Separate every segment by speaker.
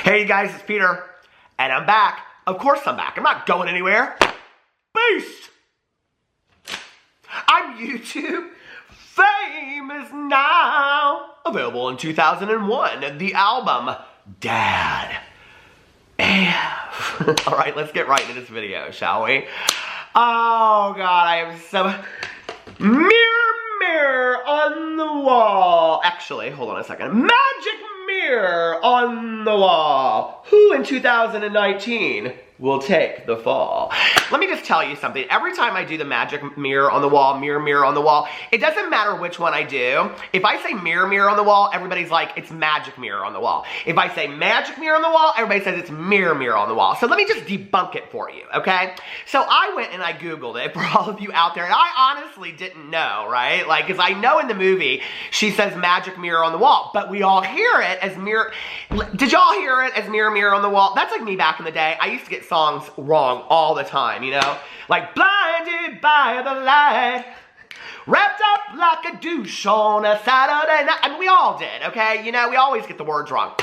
Speaker 1: Hey guys, it's Peter, and I'm back. Of course I'm back. I'm not going anywhere. Beast! I'm YouTube famous now. Available in 2001, the album Dad AF. Alright, let's get right into this video, shall we? Oh God, I am so... Mirror on the wall. Actually, hold on a second. Magic mirror on the wall. Who in 2019 will take the fall? Let me just tell you something. Every time I do the magic mirror on the wall, mirror on the wall, it doesn't matter which one I do. If I say mirror on the wall, everybody's like, it's magic mirror on the wall. If I say magic mirror on the wall, everybody says it's mirror on the wall. So let me just debunk it for you, okay? So I went and I Googled it for all of you out there, and I honestly didn't know, right? Like, because I know in the movie, she says magic mirror on the wall, but we all hear it as mirror. Did y'all hear it as mirror on the wall? That's like me back in the day. I used to get songs wrong all the time, you know? Like, blinded by the light, wrapped up like a douche on a Saturday night. I mean, we all did, okay? You know, we always get the words wrong.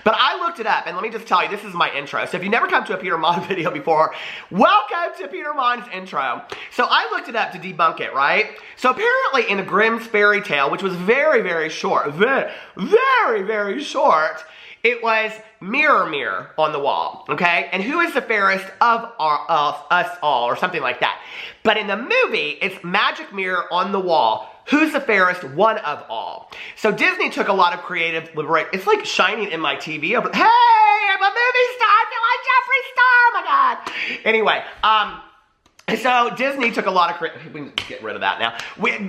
Speaker 1: But I looked it up, and let me just tell you, this is my intro. So if you've never come to a Peter Monn video before, welcome to Peter Monn's intro. So I looked it up to debunk it, right? So apparently in the Grimm's fairy tale, which was very short, very short, it was mirror on the wall, okay? And who is the fairest of us all, or something like that. But in the movie, it's magic mirror on the wall. Who's the fairest one of all? So Disney took a lot of creative liberation. It's like shining in my TV over. Hey, I'm a movie star. I feel like Jeffree Star. Oh my God. Anyway, so Disney took a lot of we can get rid of that now.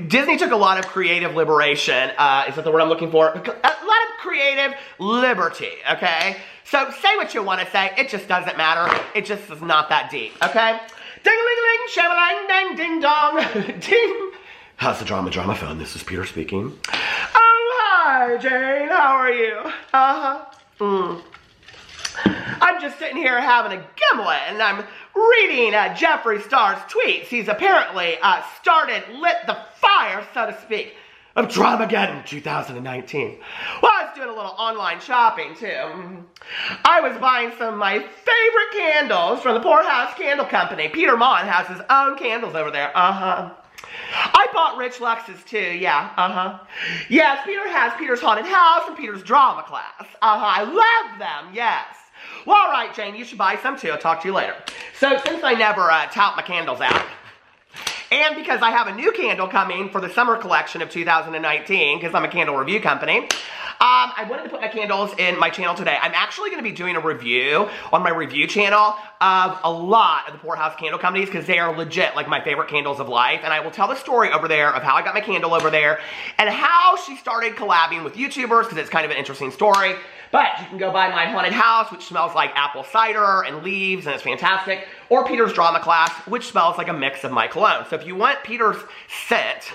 Speaker 1: Disney took a lot of creative liberation. Is that the word I'm looking for? A lot of creative liberty, okay? So say what you want to say. It just doesn't matter. It just is not that deep, okay? Ding-a-ling-a-ling, shabba-lang, ding-ding-dong, ding. How's the drama phone? This is Peter speaking. Oh, hi, Jane. How are you? I'm just sitting here having a gimlet, and I'm reading Jeffree Star's tweets. He's apparently lit the fire, so to speak, of Dramageddon 2019. Well, I was doing a little online shopping, too. I was buying some of my favorite candles from the Poorhouse Candle Company. Peter Monn has his own candles over there. I bought Rich Lux's too, yeah, Yes, Peter has Peter's Haunted House and Peter's Drama Class. I love them, yes. Well, all right, Jane, you should buy some too. I'll talk to you later. So, since I never tout my candles out, and because I have a new candle coming for the summer collection of 2019, because I'm a candle review company, I wanted to put my candles in my channel today. I'm actually going to be doing a review on my review channel of a lot of the Poorhouse Candle Companies, because they are legit like my favorite candles of life, and I will tell the story over there of how I got my candle over there, and how she started collabing with YouTubers, because it's kind of an interesting story. But you can go buy my Haunted House, which smells like apple cider and leaves, and it's fantastic. Or Peter's Drama Class, which smells like a mix of my cologne. So if you want Peter's scent,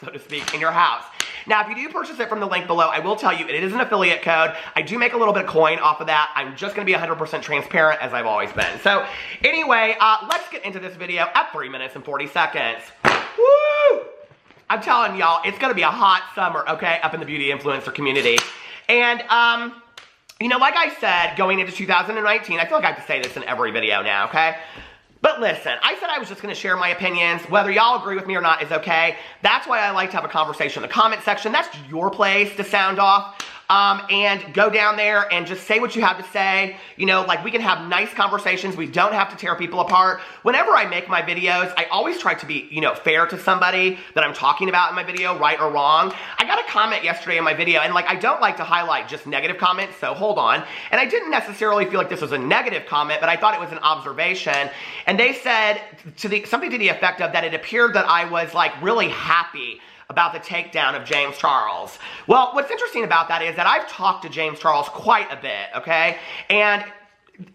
Speaker 1: so to speak, in your house. Now, if you do purchase it from the link below, I will tell you it is an affiliate code. I do make a little bit of coin off of that. I'm just going to be 100% transparent, as I've always been. So anyway, let's get into this video at 3 minutes and 40 seconds. Woo! I'm telling y'all, it's going to be a hot summer, okay, up in the beauty influencer community. And, you know, like I said, going into 2019, I feel like I have to say this in every video now, okay? But listen, I said I was just going to share my opinions. Whether y'all agree with me or not is okay. That's why I like to have a conversation in the comment section. That's your place to sound off. And go down there and just say what you have to say. You know, like, we can have nice conversations. We don't have to tear people apart. Whenever I make my videos, I always try to be, you know, fair to somebody that I'm talking about in my video, right or wrong. I got a comment yesterday in my video, and like, I don't like to highlight just negative comments, so hold on. And I didn't necessarily feel like this was a negative comment, but I thought it was an observation. And they said something to the effect of that it appeared that I was like really happy about the takedown of James Charles. Well, what's interesting about that is that I've talked to James Charles quite a bit, okay? And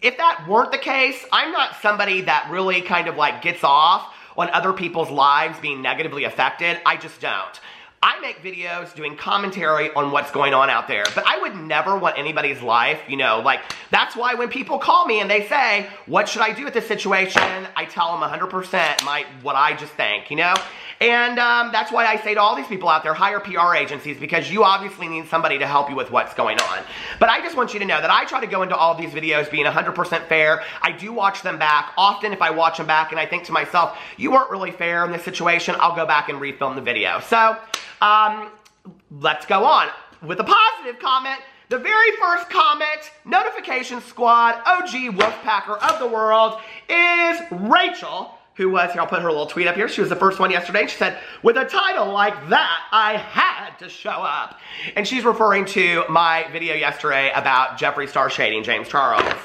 Speaker 1: if that weren't the case, I'm not somebody that really kind of like gets off on other people's lives being negatively affected. I just don't. I make videos doing commentary on what's going on out there, but I would never want anybody's life, you know, like, that's why when people call me and they say, what should I do with this situation? I tell them 100% what I just think, you know? And that's why I say to all these people out there, hire PR agencies, because you obviously need somebody to help you with what's going on. But I just want you to know that I try to go into all of these videos being 100% fair. I do watch them back. Often if I watch them back and I think to myself, you weren't really fair in this situation, I'll go back and refilm the video. So, let's go on with a positive comment. The very first comment, Notification Squad, OG Wolfpacker of the world, is Rachel, who was, here, I'll put her little tweet up here. She was the first one yesterday. She said, with a title like that, I had to show up. And she's referring to my video yesterday about Jeffree Star shading James Charles.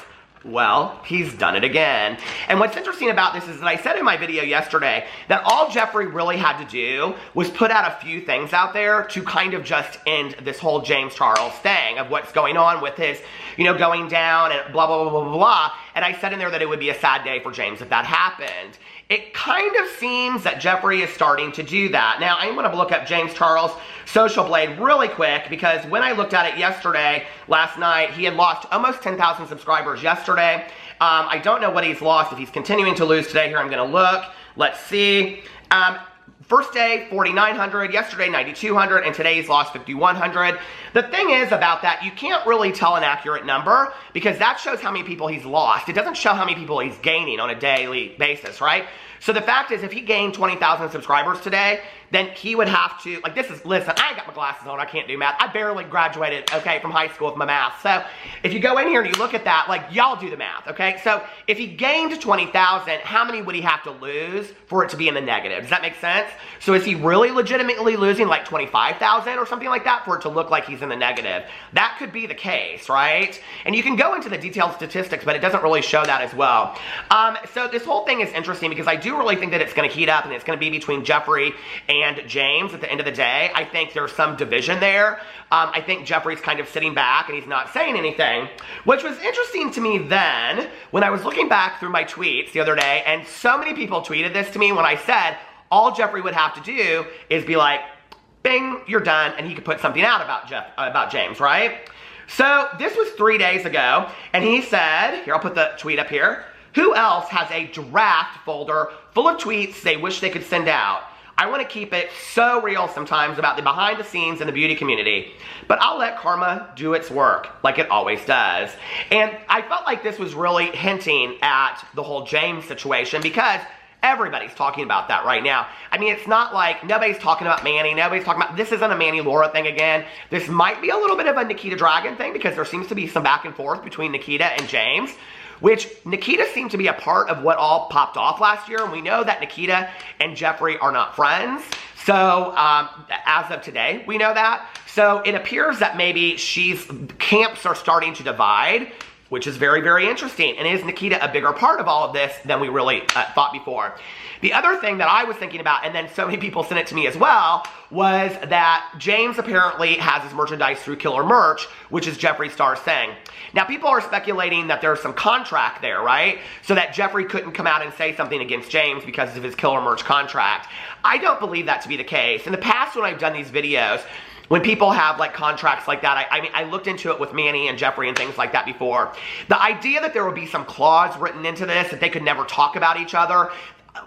Speaker 1: Well, he's done it again. And what's interesting about this is that I said in my video yesterday that all Jeffree really had to do was put out a few things out there to kind of just end this whole James Charles thing of what's going on with his, you know, going down and blah, blah, blah, blah, blah, blah. And I said in there that it would be a sad day for James if that happened. It kind of seems that Jeffree is starting to do that. Now, I'm going to look up James Charles' social blade really quick, because when I looked at it yesterday, last night, he had lost almost 10,000 subscribers yesterday. I don't know what he's lost. If he's continuing to lose today, here I'm going to look. Let's see. First day, 4,900. Yesterday, 9,200. And today he's lost 5,100. The thing is about that, you can't really tell an accurate number, because that shows how many people he's lost. It doesn't show how many people he's gaining on a daily basis, right? So the fact is, if he gained 20,000 subscribers today, then he would have to, like, this is, listen, I ain't got my glasses on, I can't do math. I barely graduated, okay, from high school with my math. So if you go in here and you look at that, like, y'all do the math, okay? So if he gained 20,000, how many would he have to lose for it to be in the negative? Does that make sense? So is he really legitimately losing like 25,000 or something like that for it to look like he's in the negative? That could be the case, right? And you can go into the detailed statistics, but it doesn't really show that as well. So this whole thing is interesting, because I do really think that it's going to heat up, and it's going to be between Jeffree and James at the end of the day. I think there's some division there. I think Jeffree's kind of sitting back and he's not saying anything, which was interesting to me then when I was looking back through my tweets the other day, and so many people tweeted this to me when I said all Jeffree would have to do is be like, bing, you're done, and he could put something out about James, right? So this was 3 days ago, and he said, here, I'll put the tweet up here, who else has a draft folder full of tweets they wish they could send out? I want to keep it so real sometimes about the behind the scenes in the beauty community, but I'll let karma do its work like it always does. And I felt like this was really hinting at the whole James situation, because everybody's talking about that right now. I mean, it's not like nobody's talking about Manny, nobody's talking about, this isn't a Manny Laura thing again. This might be a little bit of a Nikita Dragon thing, because there seems to be some back and forth between Nikita and James, which Nikita seemed to be a part of what all popped off last year. And we know that Nikita and Jeffree are not friends. So, as of today, we know that. So it appears that maybe camps are starting to divide, which is very, very interesting. And is Nikita a bigger part of all of this than we really thought before? The other thing that I was thinking about, and then so many people sent it to me as well, was that James apparently has his merchandise through Killer Merch, which is Jeffree Star's thing. Now, people are speculating that there's some contract there, right? So that Jeffree couldn't come out and say something against James because of his Killer Merch contract. I don't believe that to be the case. In the past, when I've done these videos, when people have like contracts like that, I mean, I looked into it with Manny and Jeffree and things like that before. The idea that there would be some clause written into this, that they could never talk about each other,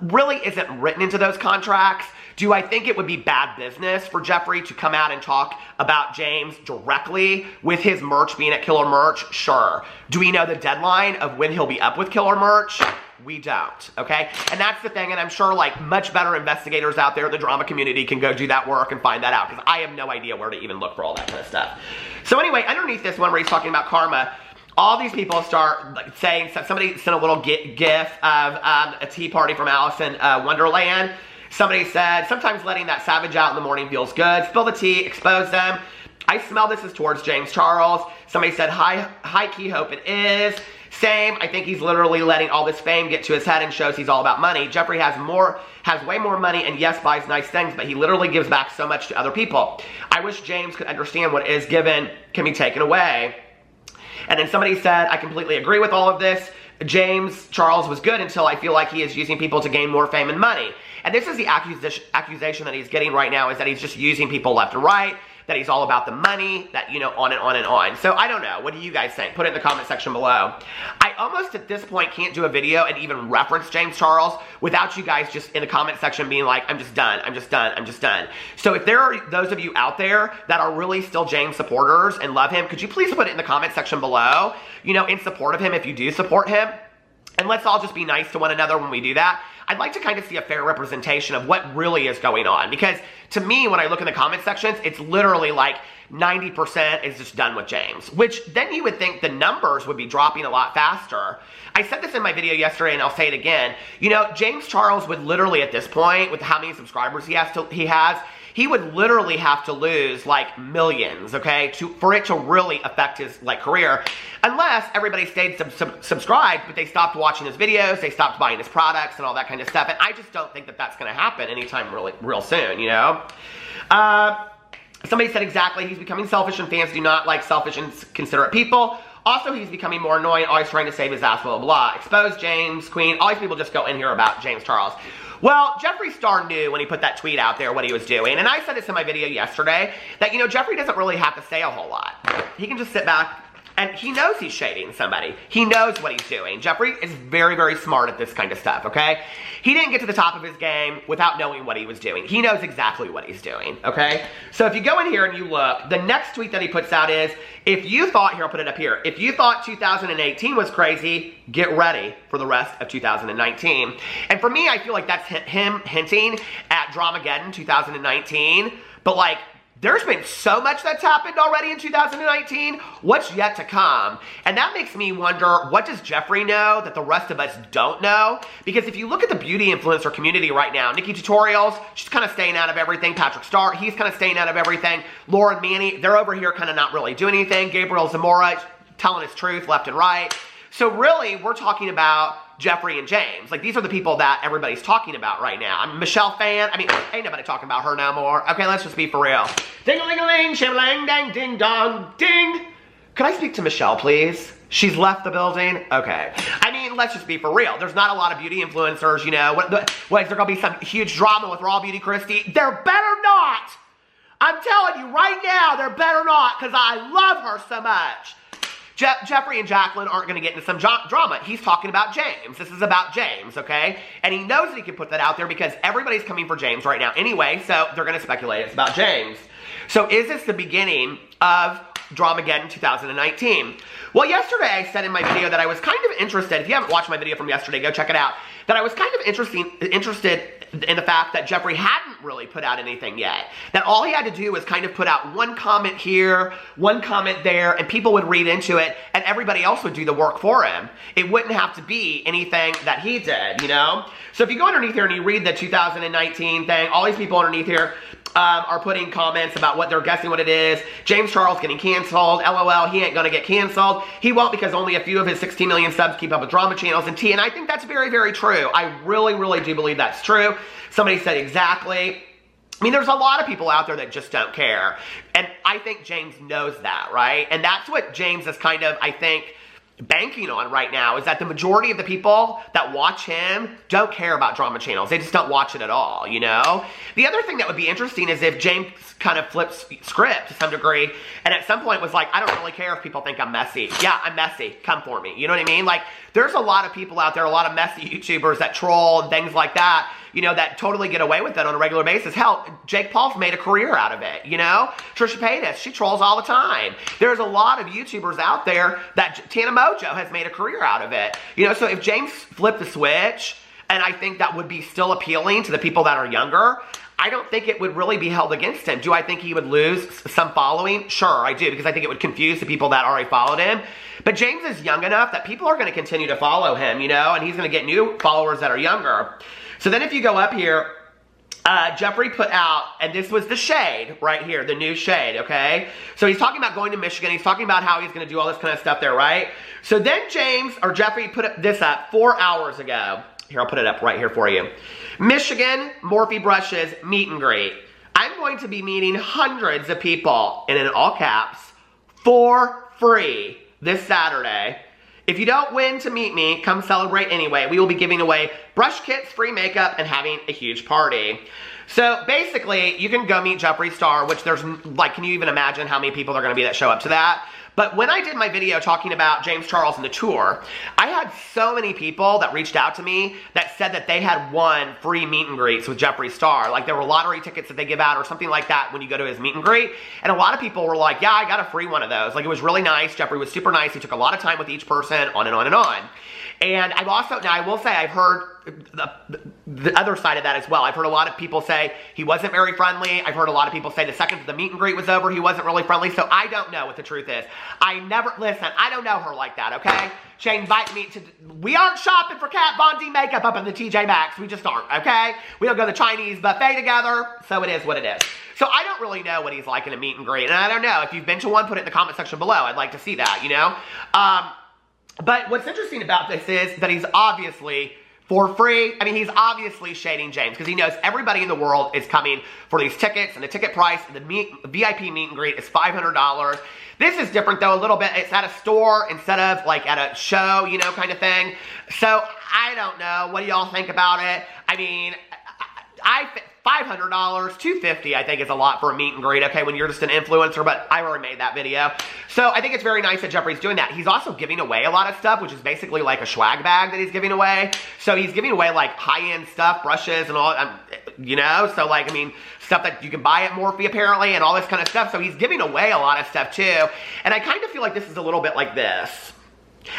Speaker 1: really isn't written into those contracts. Do I think it would be bad business for Jeffree to come out and talk about James directly with his merch being at Killer Merch? Sure. Do we know the deadline of when he'll be up with Killer Merch? We don't, okay? And that's the thing, and I'm sure like much better investigators out there in the drama community can go do that work and find that out, because I have no idea where to even look for all that kind of stuff. So anyway, underneath this one where he's talking about karma, all these people start saying, somebody sent a little gif of a tea party from Alice in Wonderland. Somebody said, sometimes letting that savage out in the morning feels good. Spill the tea, expose them. I smell this is towards James Charles. Somebody said, high key hope it is. Same, I think he's literally letting all this fame get to his head and shows he's all about money. Jeffree has way more money and yes, buys nice things, but he literally gives back so much to other people. I wish James could understand what is given can be taken away. And then somebody said, I completely agree with all of this. James Charles was good until I feel like he is using people to gain more fame and money. And this is the accusation that he's getting right now, is that he's just using people left and right. that he's all about the money, that, you know, on and on and on. So I don't know. What do you guys think? Put it in the comment section below. I almost at this point can't do a video and even reference James Charles without you guys just in the comment section being like, I'm just done, I'm just done, I'm just done. So if there are those of you out there that are really still James supporters and love him, could you please put it in the comment section below, you know, in support of him if you do support him? And let's all just be nice to one another when we do that. I'd like to kind of see a fair representation of what really is going on. Because to me, when I look in the comment sections, it's literally like 90% is just done with James. Which then you would think the numbers would be dropping a lot faster. I said this in my video yesterday and I'll say it again. You know, James Charles would literally at this point, with how many subscribers he has, he would literally have to lose like millions, okay, for it to really affect his like career, unless everybody stayed subscribed, but they stopped watching his videos, they stopped buying his products and all that kind of stuff. And I just don't think that that's going to happen anytime real soon, you know. Somebody said exactly, he's becoming selfish and fans do not like selfish and considerate people. Also, he's becoming more annoying, always trying to save his ass, blah, blah, blah. Expose James, Queen. All these people just go in here about James Charles. Well, Jeffree Star knew when he put that tweet out there what he was doing. And I said this in my video yesterday, that, you know, Jeffree doesn't really have to say a whole lot. He can just sit back, and he knows he's shading somebody. He knows what he's doing. Jeffree is very, very smart at this kind of stuff, okay? He didn't get to the top of his game without knowing what he was doing. He knows exactly what he's doing, okay? So if you go in here and you look, the next tweet that he puts out is, if you thought, here, I'll put it up here. If you thought 2018 was crazy, get ready for the rest of 2019. And for me, I feel like that's him hinting at Dramageddon 2019. But like, there's been so much that's happened already in 2019. What's yet to come? And that makes me wonder, what does Jeffree know that the rest of us don't know? Because if you look at the beauty influencer community right now, Nikki Tutorials, she's kind of staying out of everything. Patrick Star, he's kind of staying out of everything. Lauren Manny, they're over here kind of not really doing anything. Gabriel Zamora, telling his truth left and right. So really, we're talking about Jeffree and James. Like, these are the people that everybody's talking about right now. I'm a Michelle fan. I mean, ain't nobody talking about her no more. Okay, let's just be for real. Ding-a-ling-a-ling, shim-a-lang, dang, ding-dong, ding. Could I speak to Michelle, please? She's left the building? Okay. I mean, let's just be for real. There's not a lot of beauty influencers, you know. What is there going to be some huge drama with Raw Beauty Christie? There better not! I'm telling you right now, there better not, because I love her so much. Jeffree and Jacqueline aren't going to get into some drama. He's talking about James. This is about James, okay? And he knows that he can put that out there because everybody's coming for James right now anyway, so they're going to speculate it's about James. So is this the beginning of Dramageddon 2019? Well, yesterday I said in my video that I was kind of interested. If you haven't watched my video from yesterday, go check it out. That I was kind of interested in the fact that Jeffree hadn't really put out anything yet. That all he had to do was kind of put out one comment here, one comment there, and people would read into it, and everybody else would do the work for him. It wouldn't have to be anything that he did, you know? So if you go underneath here and you read the 2019 thing, all these people underneath here are putting comments about what they're guessing what it is. James Charles getting canceled. LOL, he ain't gonna get canceled. He won't because only a few of his 16 million subs keep up with drama channels and tea. And I think that's very, very true. I really, really do believe that's true. Somebody said exactly. I mean, there's a lot of people out there that just don't care. And I think James knows that, right? And that's what James is kind of, I think, banking on right now, is that the majority of the people that watch him don't care about drama channels. They just don't watch it at all, you know? The other thing that would be interesting is if James kind of flips script to some degree, and at some point was like, I don't really care if people think I'm messy. Yeah, I'm messy. Come for me. You know what I mean? Like, there's a lot of people out there, a lot of messy YouTubers that troll and things like that, you know, that totally get away with it on a regular basis. Hell, Jake Paul's made a career out of it, you know? Trisha Paytas, she trolls all the time. There's a lot of YouTubers out there that Tana Mojo has made a career out of it. You know, so if James flipped the switch, and I think that would be still appealing to the people that are younger, I don't think it would really be held against him. Do I think he would lose some following? Sure, I do, because I think it would confuse the people that already followed him. But James is young enough that people are going to continue to follow him, you know, and he's going to get new followers that are younger. So then if you go up here, Jeffree put out, and this was the shade right here, the new shade, okay? So he's talking about going to Michigan. He's talking about how he's going to do all this kind of stuff there, right? So then Jeffree put this up 4 hours ago. Here, I'll put it up right here for you. Michigan Morphe Brushes meet and greet. I'm going to be meeting hundreds of people, and in all caps, for free this Saturday If you don't win to meet me, come celebrate anyway. We will be giving away brush kits, free makeup, and having a huge party. So basically, you can go meet Jeffree Star, which there's, like, can you even imagine how many people are going to be that show up to that? But when I did my video talking about James Charles and the tour, I had so many people that reached out to me that said that they had won free meet and greets with Jeffree Star. Like, there were lottery tickets that they give out or something like that when you go to his meet and greet. And a lot of people were like, yeah, I got a free one of those. Like, it was really nice. Jeffree was super nice. He took a lot of time with each person, on and on and on. And I've also, now I will say, I've heard the other side of that as well. I've heard a lot of people say he wasn't very friendly. I've heard a lot of people say the second the meet and greet was over, he wasn't really friendly. So I don't know what the truth is. Listen, I don't know her like that, okay? She invited me to, we aren't shopping for Kat Von D makeup up in the TJ Maxx. We just aren't, okay? We don't go to the Chinese buffet together, so it is what it is. So I don't really know what he's like in a meet and greet. And I don't know. If you've been to one, put it in the comment section below. I'd like to see that, you know? But what's interesting about this is that he's obviously, for free, I mean, he's obviously shading James because he knows everybody in the world is coming for these tickets, and the ticket price, the VIP meet and greet is $500. This is different, though, a little bit. It's at a store instead of, like, at a show, you know, kind of thing. So, I don't know. What do y'all think about it? I mean, $500, $250 I think is a lot for a meet and greet, okay, when you're just an influencer, but I already made that video. So I think it's very nice that Jeffree's doing that. He's also giving away a lot of stuff, which is basically like a swag bag that he's giving away. So he's giving away like high-end stuff, brushes and all, you know, so like, I mean, stuff that you can buy at Morphe apparently and all this kind of stuff. So he's giving away a lot of stuff too. And I kind of feel like this is a little bit like this.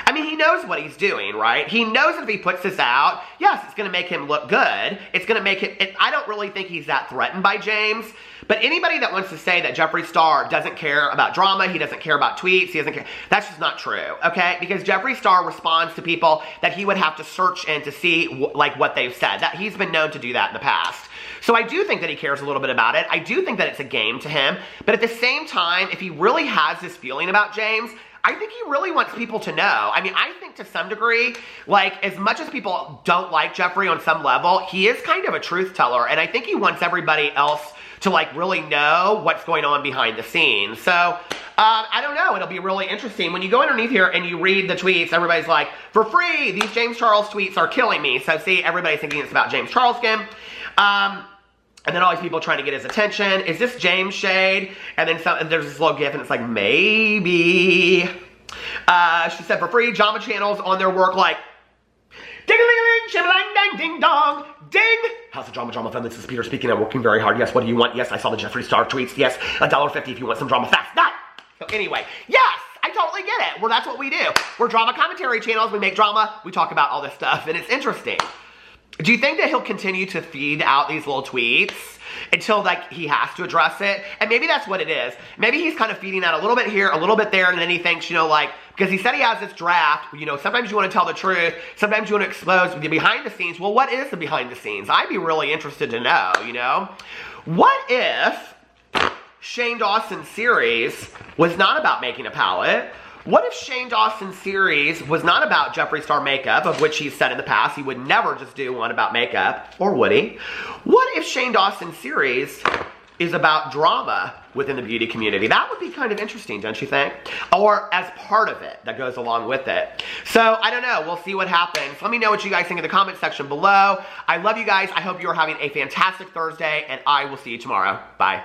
Speaker 1: I mean, he knows what he's doing, right? He knows that if he puts this out, yes, it's going to make him look good. It's going to make him, I don't really think he's that threatened by James. But anybody that wants to say that Jeffree Star doesn't care about drama, he doesn't care about tweets, he doesn't care, that's just not true, okay? Because Jeffree Star responds to people that he would have to search in to see, like, what they've said. That he's been known to do that in the past. So I do think that he cares a little bit about it. I do think that it's a game to him. But at the same time, if he really has this feeling about James, I think he really wants people to know. I mean, I think to some degree, like, as much as people don't like Jeffree on some level, he is kind of a truth teller. And I think he wants everybody else to, like, really know what's going on behind the scenes. So, I don't know. It'll be really interesting. When you go underneath here and you read the tweets, everybody's like, for free, these James Charles tweets are killing me. So, see, everybody's thinking it's about James Charles again. And then all these people trying to get his attention. Is this James shade? And then there's this little gif and it's like, maybe. She said, for free, drama channels on their work like, ding-a-ling-a-ling, shim-a-lang-dang, ding-dong, ding. How's the drama fun? This is Peter speaking. I'm working very hard. Yes, what do you want? Yes, I saw the Jeffree Star tweets. Yes, $1.50 if you want some drama fast. That. So anyway, yes, I totally get it. Well, that's what we do. We're drama commentary channels. We make drama. We talk about all this stuff, and it's interesting. Do you think that he'll continue to feed out these little tweets until, like, he has to address it? And maybe that's what it is. Maybe he's kind of feeding out a little bit here, a little bit there, and then he thinks, you know, like, because he said he has this draft, you know, sometimes you want to tell the truth, sometimes you want to expose the behind the scenes. Well, what is the behind the scenes? I'd be really interested to know, you know? What if Shane Dawson's series was not about making a palette? What if Shane Dawson's series was not about Jeffree Star makeup, of which he's said in the past he would never just do one about makeup, or would he? What if Shane Dawson's series is about drama within the beauty community? That would be kind of interesting, don't you think? Or as part of it that goes along with it. So, I don't know. We'll see what happens. Let me know what you guys think in the comment section below. I love you guys. I hope you're having a fantastic Thursday, and I will see you tomorrow. Bye.